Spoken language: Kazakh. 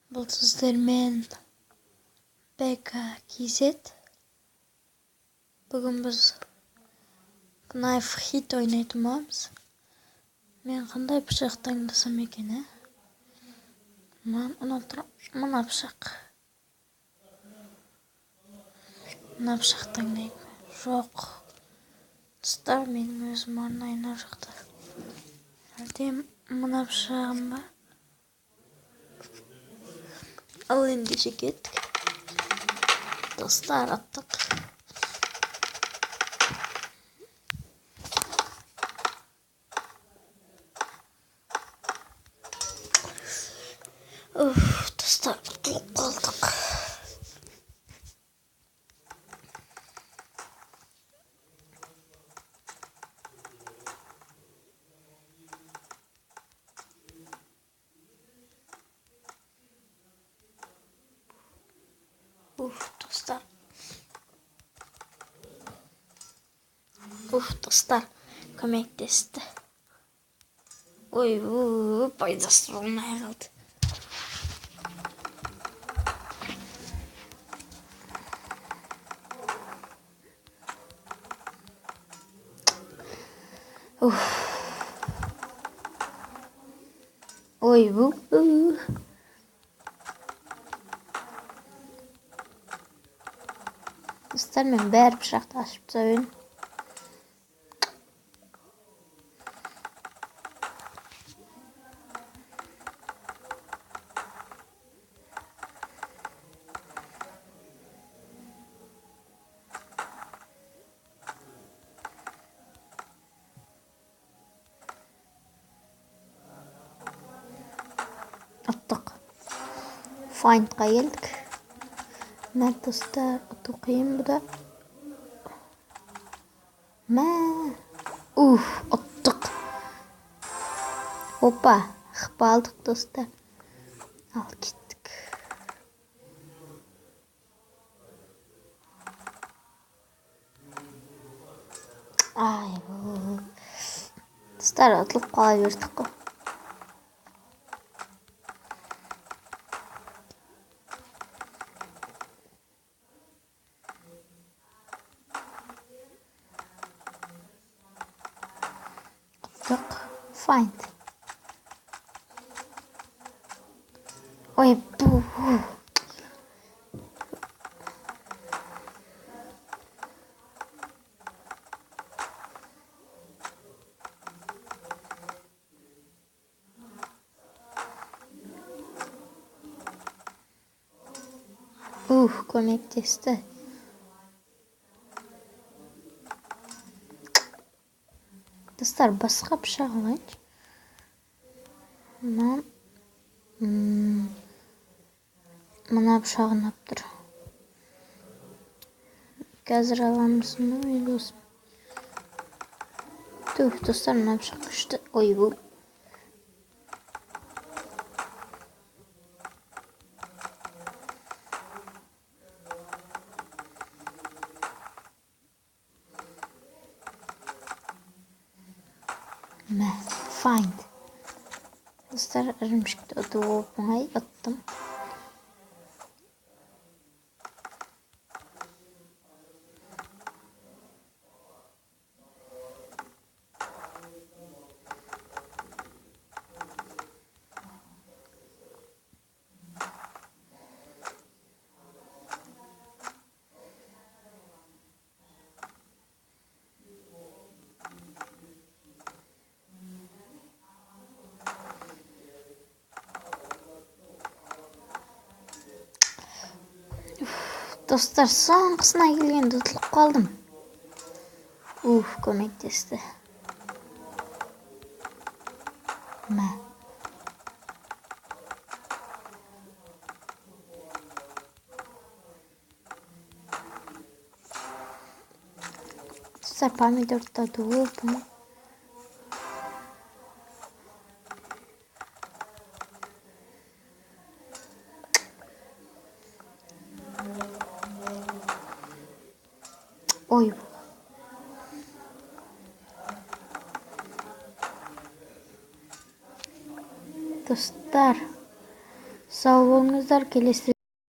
Бұл сіздермен Бека KZ. Бүгін біз Knife Hit ойнайтын боламыз. Мен қандай пышақ таңдасам екен, мына пышақ. Мына пышақ таңдаймын. Жоқ. Достар, менің өзім арнайына жақты. Әлде мына пышағым ба? Ал ендеше кеттік. Достар, аттық. Достар, ұтылып қалдық. Достар. Достар, көмектесті. Ой, пайдасы болмай қалды. Ой, Достар, мен бәрі пышақты ашып тастаймын. Аттық. Find'ға келдік. Мә, достар, ұту қиын бұда. Мә. Ұттық. Опа, алдық, достар. Ал кеттік. Достар, ұтылып қала бердік қой. Find. Ой, көмектесті. Достар, басқа пышақ алайыншы. Мына пышағын алып тұр. Қазір аламыз мұны досым. Достар, мына пышақ күшті. Ой, Мә, find. Достар, ірімшікті ұту оңай ұттым. Достар, соңғысына келгенде ұтылып қалдым. Көмектесті. Мә. Достар, помидорды туып. Ой. Достар, Sağ болыңыздар, келесі